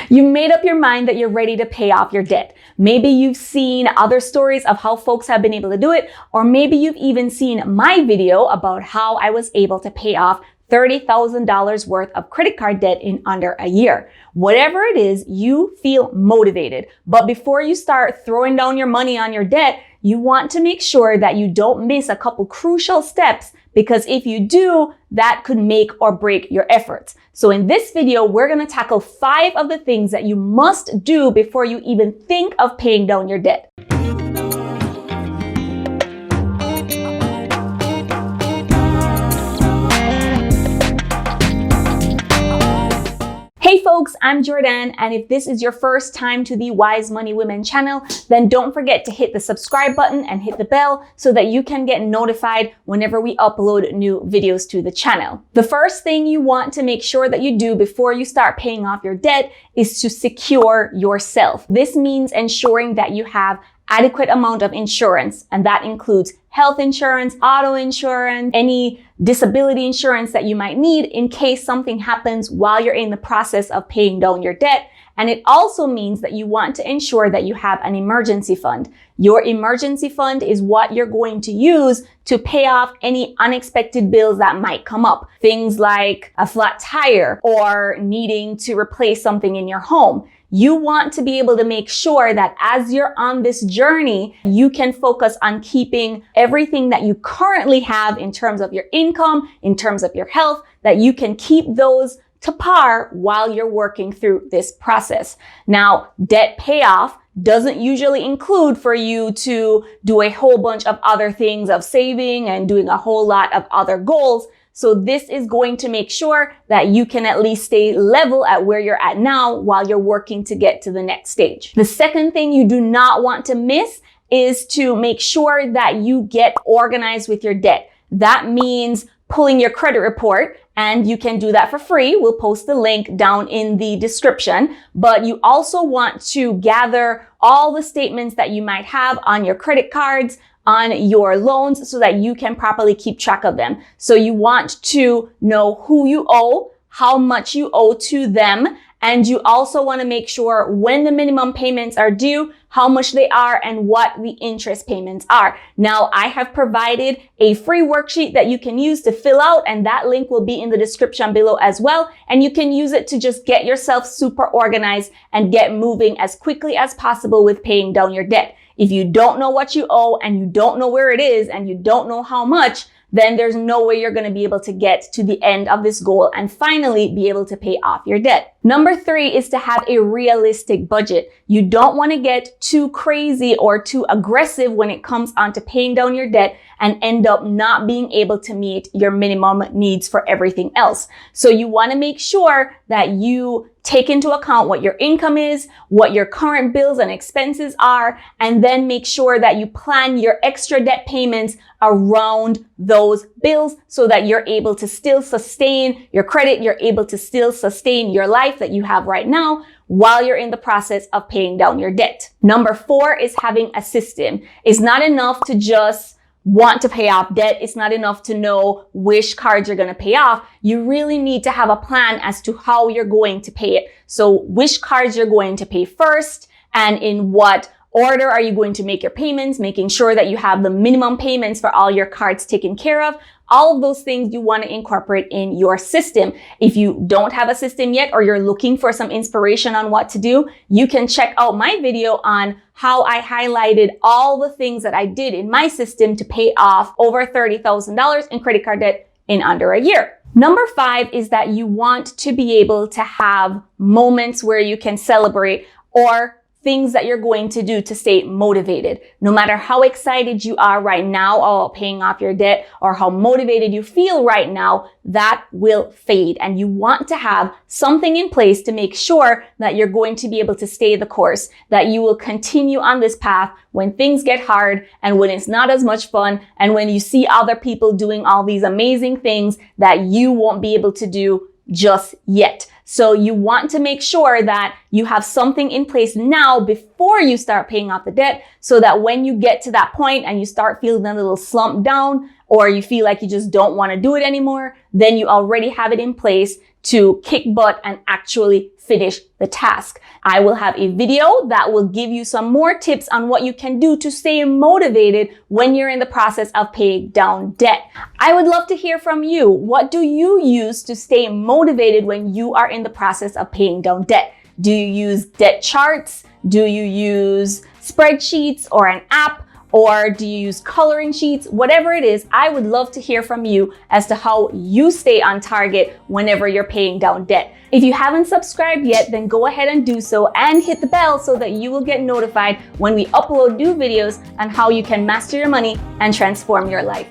You made up your mind that you're ready to pay off your debt. Maybe you've seen other stories of how folks have been able to do it, or maybe you've even seen my video about how I was able to pay off $30,000 worth of credit card debt in under a year. Whatever it is, you feel motivated. But before you start throwing down your money on your debt, you want to make sure that you don't miss a couple crucial steps, because if you do, that could make or break your efforts. So in this video, we're going to tackle 5 of the things that you must do before you even think of paying down your debt. Hey folks, I'm Jordan, and if this is your first time to the Wise Money Women channel, then don't forget to hit the subscribe button and hit the bell so that you can get notified whenever we upload new videos to the channel. The first thing you want to make sure that you do before you start paying off your debt is to secure yourself. This means ensuring that you have adequate amount of insurance, and that includes health insurance, auto insurance, any disability insurance that you might need in case something happens while you're in the process of paying down your debt. And it also means that you want to ensure that you have an emergency fund. Your emergency fund is what you're going to use to pay off any unexpected bills that might come up. Things like a flat tire or needing to replace something in your home. You want to be able to make sure that as you're on this journey, you can focus on keeping everything that you currently have in terms of your income, in terms of your health, that you can keep those to par while you're working through this process. Now, debt payoff doesn't usually include for you to do a whole bunch of other things of saving and doing a whole lot of other goals. So this is going to make sure that you can at least stay level at where you're at now while you're working to get to the next stage. The second thing you do not want to miss is to make sure that you get organized with your debt. That means pulling your credit report, and you can do that for free. We'll post the link down in the description. But you also want to gather all the statements that you might have on your credit cards, on your loans, so that you can properly keep track of them. So you want to know who you owe, how much you owe to them, and you also want to make sure when the minimum payments are due, how much they are, and what the interest payments are. Now, I have provided a free worksheet that you can use to fill out, and that link will be in the description below as well. And you can use it to just get yourself super organized and get moving as quickly as possible with paying down your debt. If you don't know what you owe and you don't know where it is and you don't know how much, then there's no way you're going to be able to get to the end of this goal and finally be able to pay off your debt. Number 3 is to have a realistic budget. You don't want to get too crazy or too aggressive when it comes onto paying down your debt and end up not being able to meet your minimum needs for everything else. So you want to make sure that you take into account what your income is, what your current bills and expenses are, and then make sure that you plan your extra debt payments around those bills so that you're able to still sustain your credit, you're able to still sustain your life that you have right now while you're in the process of paying down your debt. Number 4 is having a system. It's not enough to just want to pay off debt. It's not enough to know which cards you're going to pay off. You really need to have a plan as to how you're going to pay it. So which cards you're going to pay first, and in what order are you going to make your payments, making sure that you have the minimum payments for all your cards taken care of. All of those things you want to incorporate in your system. If you don't have a system yet, or you're looking for some inspiration on what to do, you can check out my video on how I highlighted all the things that I did in my system to pay off over $30,000 in credit card debt in under a year. Number 5 is that you want to be able to have moments where you can celebrate, or things that you're going to do to stay motivated. No matter how excited you are right now about paying off your debt, or how motivated you feel right now, that will fade. And you want to have something in place to make sure that you're going to be able to stay the course, that you will continue on this path when things get hard and when it's not as much fun, and when you see other people doing all these amazing things that you won't be able to do just yet. So you want to make sure that you have something in place now before you start paying off the debt, so that when you get to that point and you start feeling a little slump down, or you feel like you just don't want to do it anymore, then you already have it in place to kick butt and actually finish the task. I will have a video that will give you some more tips on what you can do to stay motivated when you're in the process of paying down debt. I would love to hear from you. What do you use to stay motivated when you are in the process of paying down debt? Do you use debt charts? Do you use spreadsheets or an app? Or do you use coloring sheets? Whatever it is, I would love to hear from you as to how you stay on target whenever you're paying down debt. If you haven't subscribed yet, then go ahead and do so and hit the bell so that you will get notified when we upload new videos on how you can master your money and transform your life.